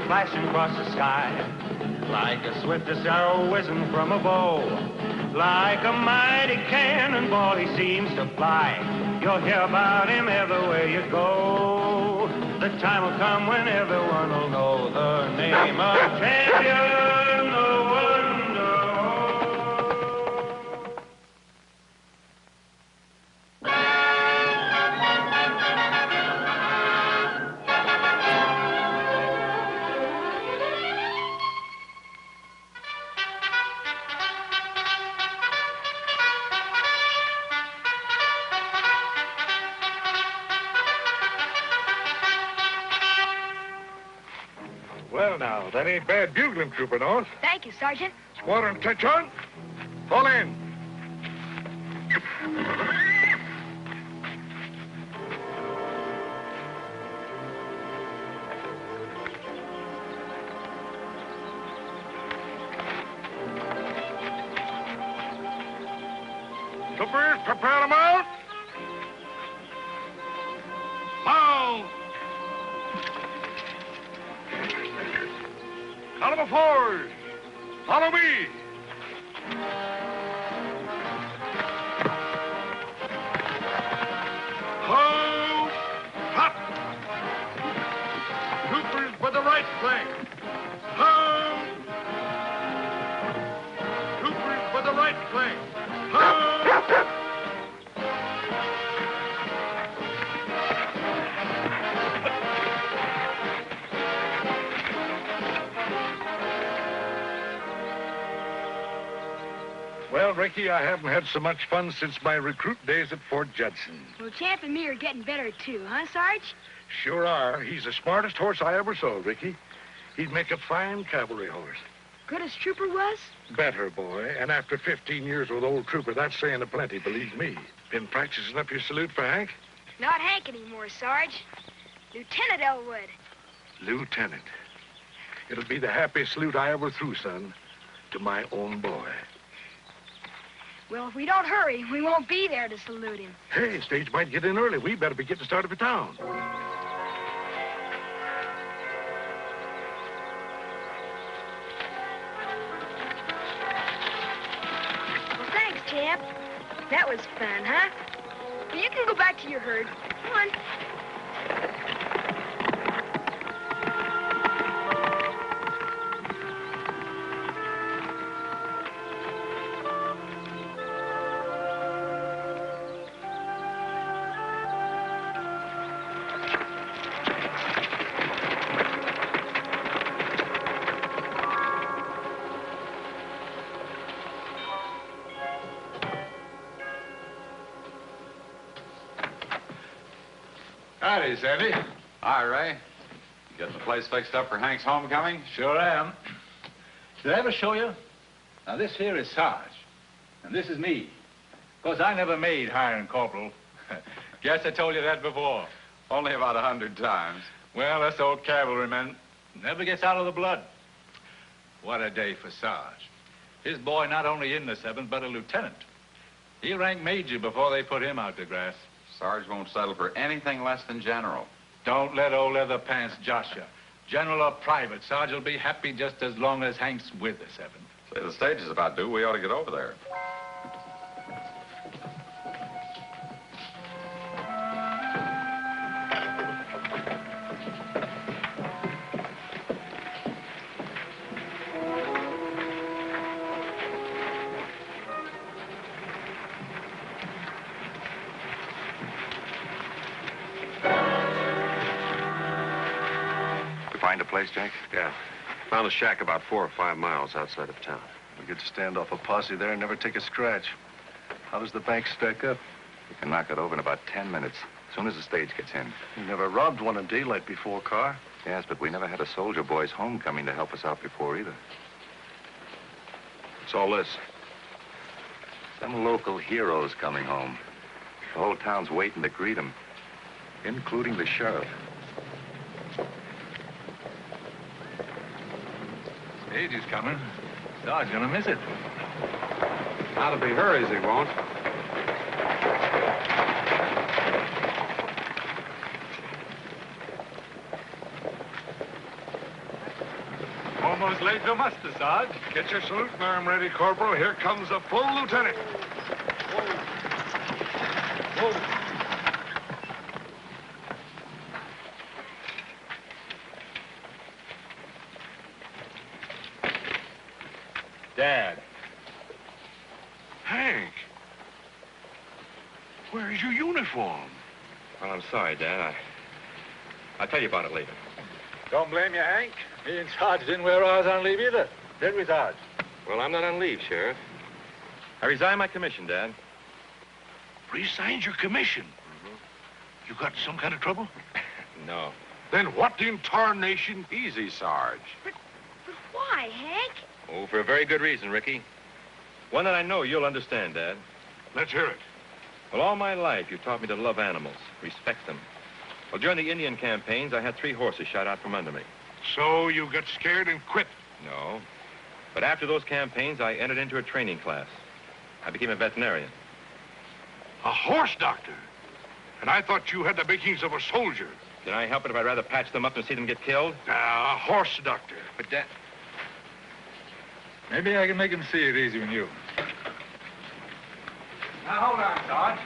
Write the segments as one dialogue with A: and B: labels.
A: Flashing across the sky, like a swiftest arrow whizzing from a bow, like a mighty cannonball he seems to fly. You'll hear about him everywhere you go. The time will come when everyone will know the name of Champion, the Wonder Horse.
B: Well, now, that ain't bad bugling, Trooper North.
C: Thank you, Sergeant.
B: Squadron, catch on. Fall in. Troopers, prepare them out. Mount. Column fours, follow me. Hold, hop. Troopers for the right flank. Hold. Troopers for the right flank. Hold. Well, Ricky, I haven't had so much fun since my recruit days at Fort Judson.
C: Well, Champ and me are getting better, too, huh, Sarge?
B: Sure are. He's the smartest horse I ever saw, Ricky. He'd make a fine cavalry horse.
C: Good as Trooper was?
B: Better, boy. And after 15 years with old Trooper, that's saying a plenty, believe me. Been practicing up your salute for Hank?
C: Not Hank anymore, Sarge. Lieutenant Elwood.
B: Lieutenant. It'll be the happiest salute I ever threw, son, to my own boy.
C: Well, if we don't hurry, we won't be there to salute him.
B: Hey, stage might get in early. We better be getting started for town.
C: Well, thanks, Champ. That was fun, huh? Well, you can go back to your herd. Come on.
D: Howdy, Sandy. Hi, Ray. Getting the place fixed up for Hank's homecoming?
E: Sure am. Did I ever show you? Now, this here is Sarge, and this is me. Of course, I never made hiring corporal. Guess I told you that before.
D: Only about 100 times.
E: Well, this old cavalryman never gets out of the blood. What a day for Sarge. His boy not only in the 7th, but a lieutenant. He ranked major before they put him out to grass.
D: Sarge won't settle for anything less than general.
E: Don't let old leather pants josh you. General or private, Sarge will be happy just as long as Hank's with the 7th.
D: Say, the stage is about due. We ought to get over there.
F: Find a place, Jack?
G: Yeah. Found a shack about 4 or 5 miles outside of town.
F: We could stand off a posse there and never take a scratch. How does the bank stack up?
D: We can knock it over in about 10 minutes, as soon as the stage gets in.
F: We never robbed one in daylight before, Carr.
D: Yes, but we never had a soldier boy's homecoming to help us out before either.
G: What's all this?
D: Some local heroes coming home. The whole town's waiting to greet them.
F: including the sheriff.
E: Page is coming. Sarge's gonna miss it.
G: Not if he hurries, he won't.
E: Almost late to muster, Sarge.
B: Get your salute arm ready, Corporal. Here comes the full lieutenant.
G: Dad.
B: Hank. Where's your uniform?
G: Well, I'm sorry, Dad. I'll tell you about it later.
E: Don't blame you, Hank. Me and Sarge didn't wear ours on leave either. Did we, Sarge?
G: Well, I'm not on leave, Sheriff. I resigned my commission, Dad.
B: Resigned your commission? You got some kind of trouble?
G: No.
B: Then what in tarnation?
G: Easy, Sarge.
C: But why, Hank?
G: Oh, for a very good reason, Ricky. One that I know you'll understand, Dad.
B: Let's hear it.
G: Well, all my life, you taught me to love animals, respect them. Well, during the Indian campaigns, I had 3 horses shot out from under me.
B: So you got scared and quit?
G: No. But after those campaigns, I entered into a training class. I became a veterinarian.
B: A horse doctor? And I thought you had the makings of a soldier.
G: Can I help it if I'd rather patch them up than see them get killed?
B: A horse doctor.
G: But, Dad...
E: Maybe I can make him see it easy with you. Now, hold on, Sarge.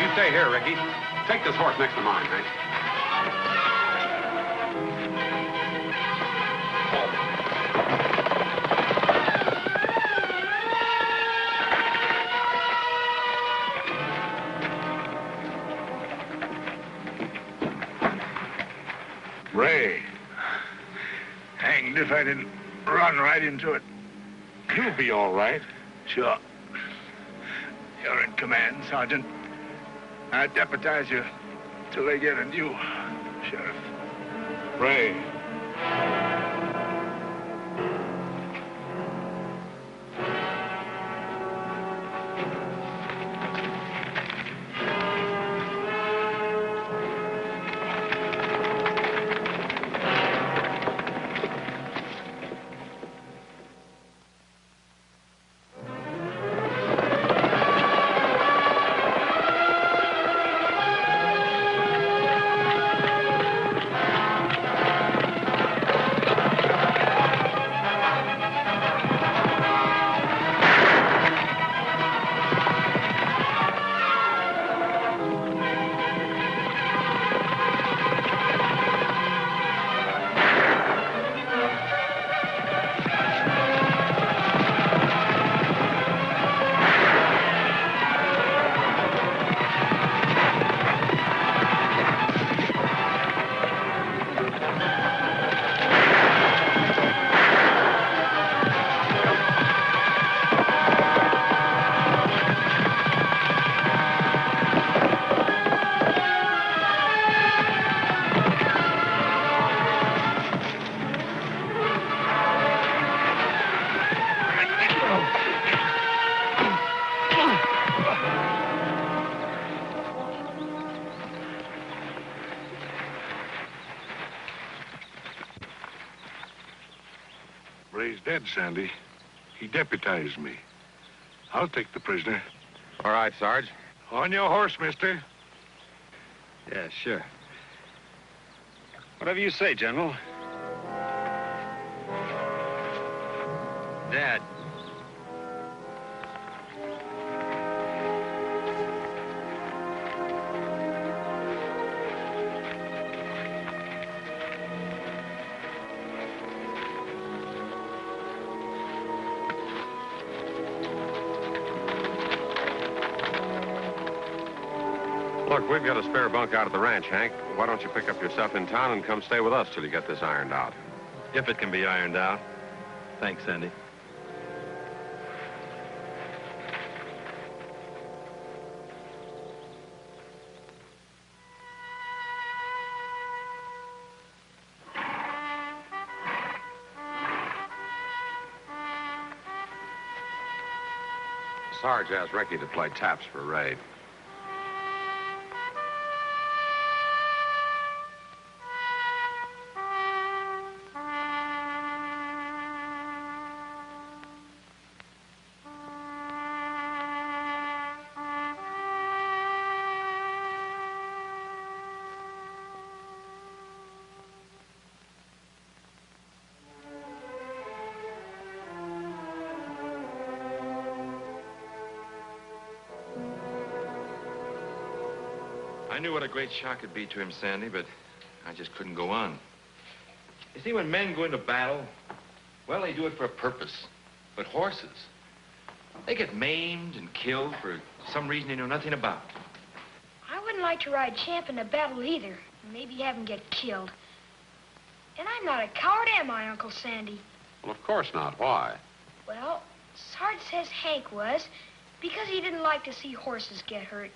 G: You stay here, Ricky. Take this horse next to mine, Hank.
B: Ray. Hanged if I didn't run right into it. You'll be all right.
H: Sure. You're in command, Sergeant. I deputize you till they get a new sheriff.
B: Ray. Ray's dead, Sandy. He deputized me. I'll take the prisoner.
G: All right, Sarge.
B: On your horse, mister.
G: Yeah, sure. Whatever you say, General. Dad. Look, we've got a spare bunk out at the ranch, Hank. Why don't you pick up your stuff in town and come stay with us till you get this ironed out? If it can be ironed out. Thanks, Sandy. Sarge asked Ricky to play taps for Ray.
I: I knew what a great shock it'd be to him, Sandy, but I just couldn't go on. You see, when men go into battle, well, they do it for a purpose. But horses, they get maimed and killed for some reason they know nothing about.
C: I wouldn't like to ride Champ in a battle either. Maybe have him get killed. And I'm not a coward, am I, Uncle Sandy?
G: Well, of course not. Why?
C: Well, Sarge says Hank was because he didn't like to see horses get hurt.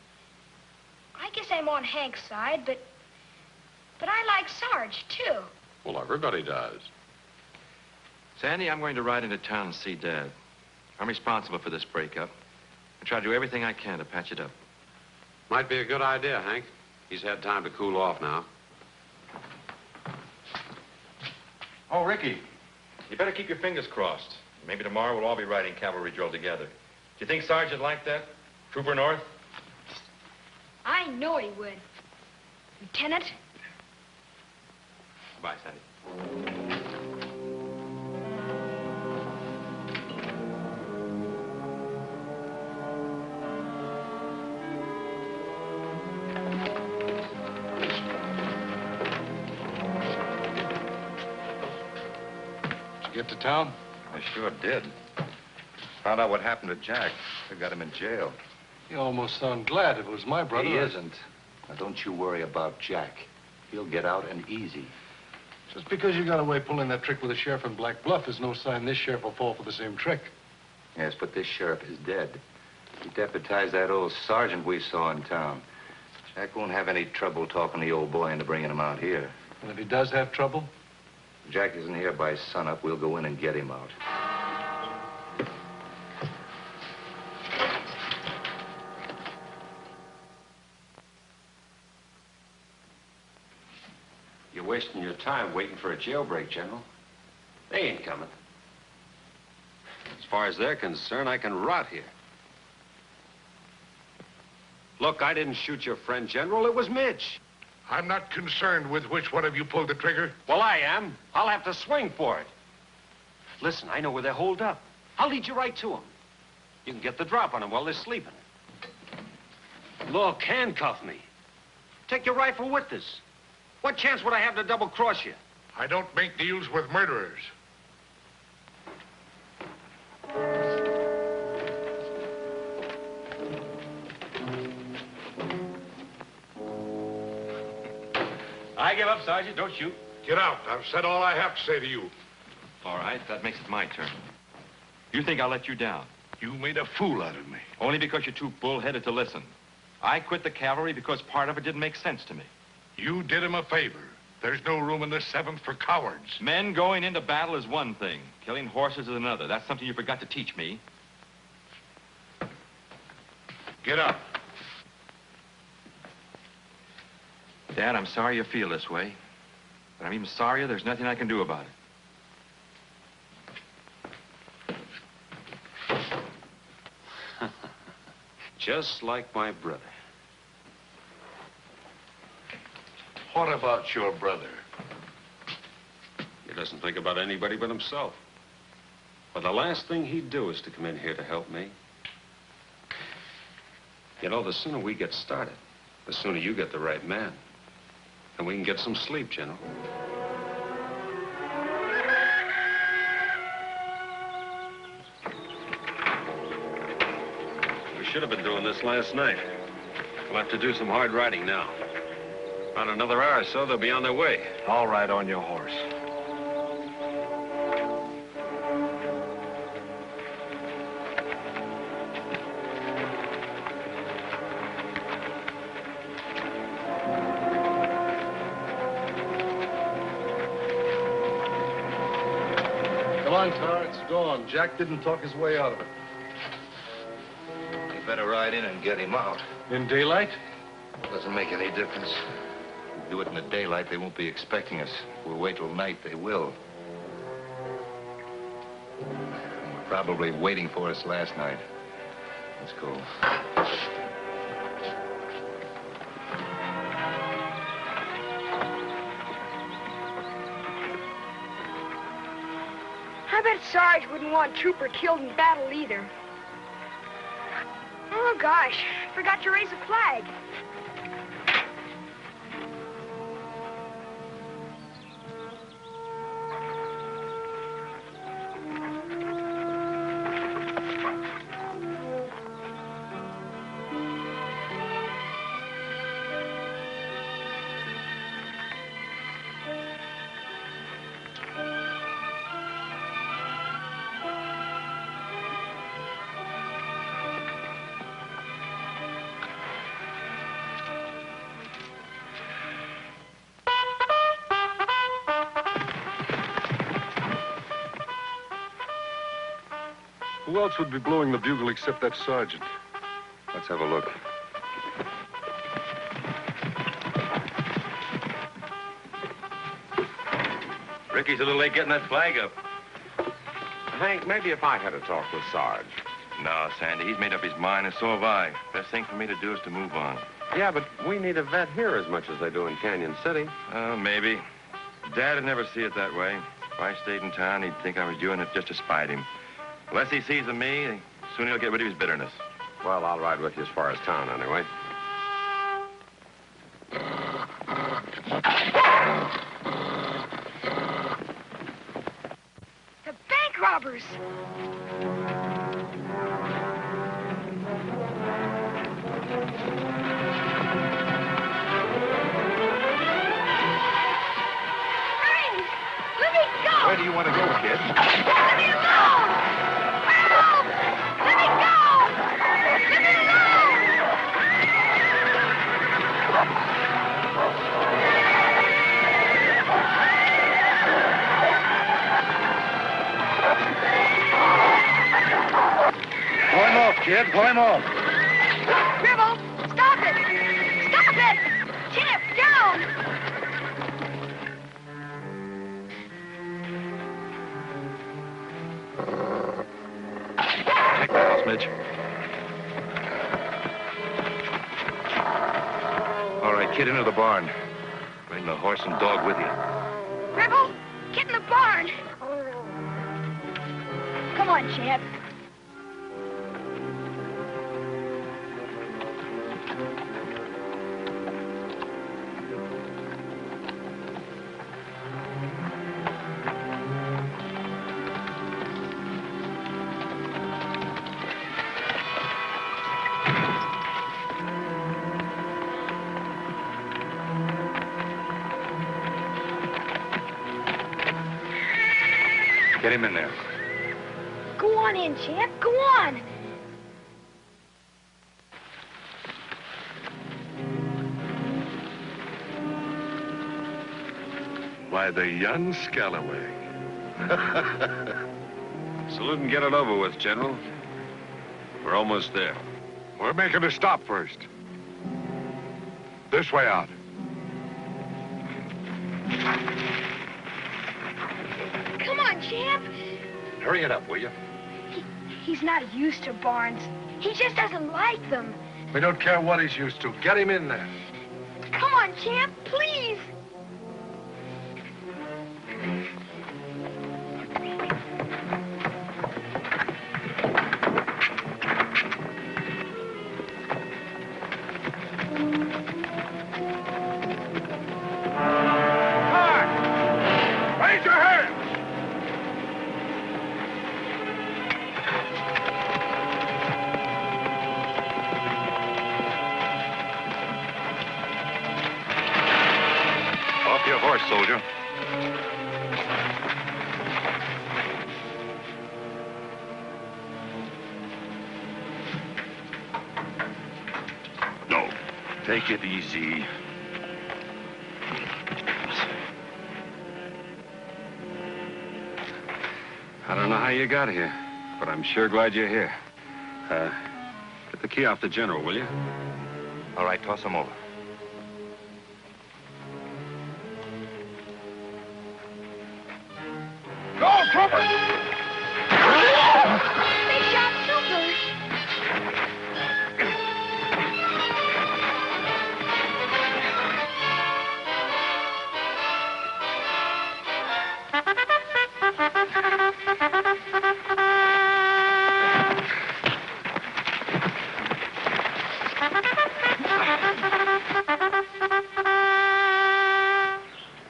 C: I guess I'm on Hank's side, but I like Sarge, too.
G: Well, everybody does.
I: Sandy, I'm going to ride into town and see Dad. I'm responsible for this breakup. I try to do everything I can to patch it up.
G: Might be a good idea, Hank. He's had time to cool off now.
I: Oh, Ricky, you better keep your fingers crossed. Maybe tomorrow we'll all be riding cavalry drill together. Do you think Sarge would like that? Trooper North?
C: I know he would. Lieutenant?
I: Bye, Sandy.
F: Did you get to town?
D: I sure did. Found out what happened to Jack. They got him in jail.
F: You almost sound glad if it was my brother.
J: He isn't. Now, don't you worry about Jack. He'll get out and easy.
F: Just because you got away pulling that trick with the sheriff in Black Bluff is no sign this sheriff will fall for the same trick.
J: Yes, but this sheriff is dead. He deputized that old sergeant we saw in town. Jack won't have any trouble talking the old boy into bringing him out here.
F: And if he does have trouble?
J: If Jack isn't here by sunup, we'll go in and get him out.
K: You're wasting your time waiting for a jailbreak, General. They ain't coming.
G: As far as they're concerned, I can rot here. Look, I didn't shoot your friend, General. It was Mitch.
B: I'm not concerned with which one of you pulled the trigger.
K: Well, I am. I'll have to swing for it. Listen, I know where they're holed up. I'll lead you right to them. You can get the drop on them while they're sleeping. Look, handcuff me. Take your rifle with us. What chance would I have to double-cross you?
B: I don't make deals with murderers.
I: I give up, Sergeant. Don't shoot.
B: Get out. I've said all I have to say to you.
I: All right, that makes it my turn. You think I'll let you down?
B: You made a fool out of me.
I: Only because you're too bull-headed to listen. I quit the cavalry because part of it didn't make sense to me.
B: You did him a favor. There's no room in the 7th for cowards.
I: Men going into battle is one thing. Killing horses is another. That's something you forgot to teach me.
B: Get up.
I: Dad, I'm sorry you feel this way. But I'm even sorrier there's nothing I can do about it.
K: Just like my brother.
B: What about your brother?
K: He doesn't think about anybody but himself. But the last thing he'd do is to come in here to help me. You know, the sooner we get started, the sooner you get the right man. And we can get some sleep, General. We should have been doing this last night. We'll have to do some hard riding now. About another hour or so, they'll be on their way.
F: I'll ride on your horse. Come on, Tar, it's gone. Jack didn't talk his way out of it.
J: ride in and get him out.
F: In daylight?
J: Doesn't make any difference. If we do it in the daylight, they won't be expecting us. If we'll wait till night, they will. They were probably waiting for us last night. Let's go.
C: I bet Sarge wouldn't want Trooper killed in battle either. Oh, gosh. Forgot to raise a flag.
F: Who else would be blowing the bugle except that sergeant?
G: Let's have a look.
I: Ricky's a little late getting that flag up.
G: Hank, maybe if I had a talk with Sarge.
I: No, Sandy, he's made up his mind, and so have I. Best thing for me to do is to move on.
G: Yeah, but we need a vet here as much as they do in Canyon City.
I: Maybe. Dad'd never see it that way. If I stayed in town, he'd think I was doing it just to spite him. Unless he sees in me, soon he'll get rid of his bitterness.
G: Well, I'll ride with you as far as town, anyway.
C: The bank robbers! Hurry! Let me go!
B: Where do you want to go, kid?
C: Let me alone! Help! Let me go! Let me alone!
B: Pull him off, kid. Pull him off.
C: Gribble, stop it! Stop it! Chip, down!
I: Take that, Smidge. All right, kid, into the barn. Bring the horse and dog with you.
C: Gribble, get in the barn! Come on, Chip.
I: Get him in there.
C: Go on in, Chip. Go on.
B: Why, the young scallawag.
G: Salute and get it over with, General. We're almost there.
B: We're making a stop first. This way out.
C: Come on, Chip.
F: Hurry it up, will you?
C: He's not used to barns. He just doesn't like them.
F: We don't care what he's used to. Get him in there.
C: Come on, Champ, please.
B: Raise your hands!
I: Off your horse, soldier. No, take it easy.
G: I don't know how you got here, but I'm sure glad you're here. Get the key off the general, will you?
J: All right, toss him over.
H: Go, Trooper!
C: They shot Trooper.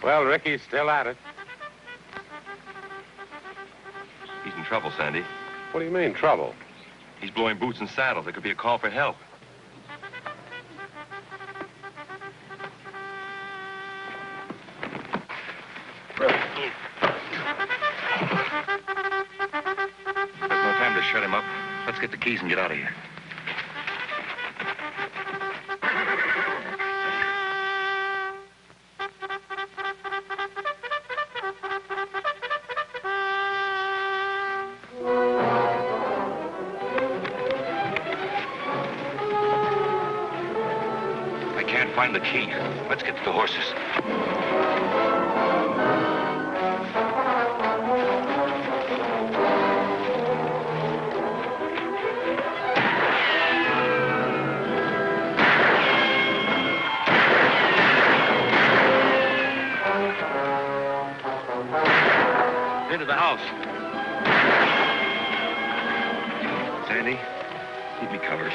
G: Well, Ricky's still at it.
J: He's in trouble, Sandy.
G: What do you mean, trouble?
J: He's blowing boots and saddles. There could be a call for help. There's no time to shut him up. Let's get the keys and get out of here. I can't find the key. Let's get to the horses. Into the house. Sandy, keep me covered.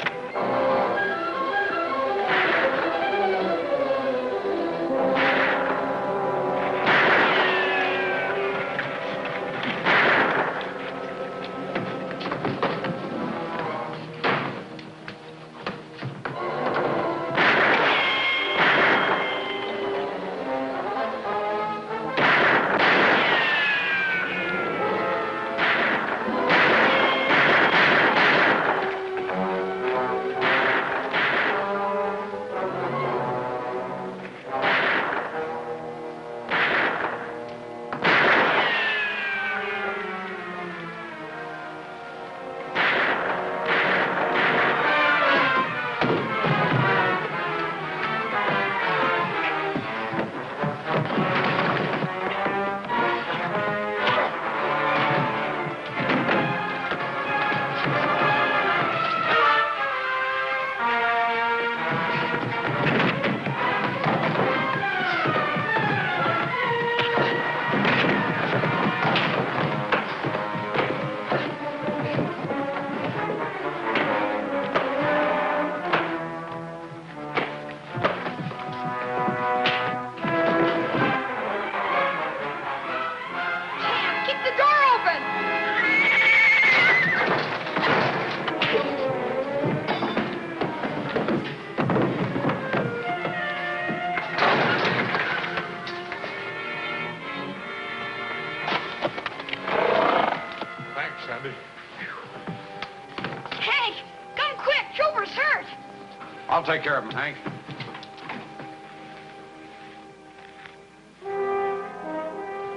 D: I'll take care of him, Hank.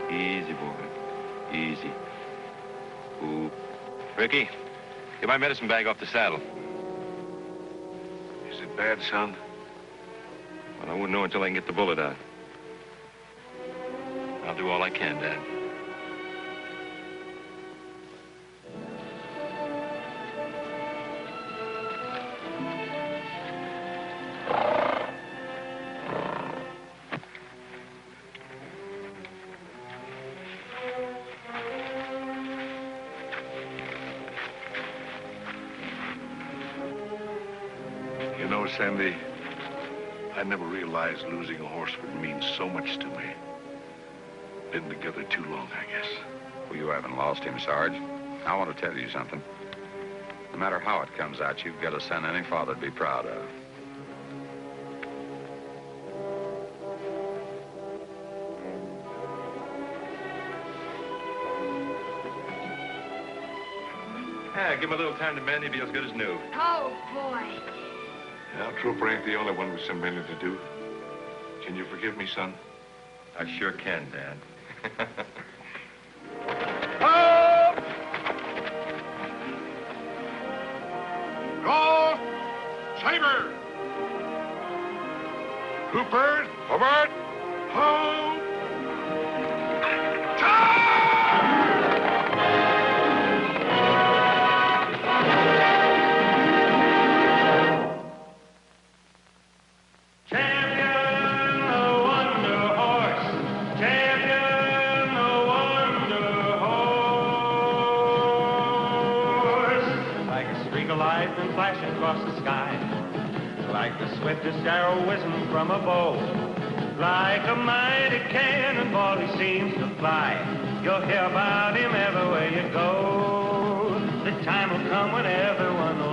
J: Easy, boy. Easy. Ooh. Ricky, get my medicine bag off the saddle.
B: Is it bad, son?
J: Well, I wouldn't know until I can get the bullet out. I'll do all I can, Dad.
B: You know, Sandy, I never realized losing a horse would mean so much to me. Been together too long, I guess.
D: Well, you haven't lost him, Sarge. I want to tell you something. No matter how it comes out, you've got a son any father'd be proud of.
J: Yeah, give him a little time to mend, he'll be as good as new.
C: Oh, boy.
B: Now, Trooper ain't the only one with some mending to do. Can you forgive me, son?
J: I sure can, Dad.
H: Go!
B: Saber! Hooper! Hobart! Ho!
A: Flashing across the sky, like the swiftest arrow whizzing from a bow, like a mighty cannonball he seems to fly. You'll hear about him everywhere you go. The time will come when everyone will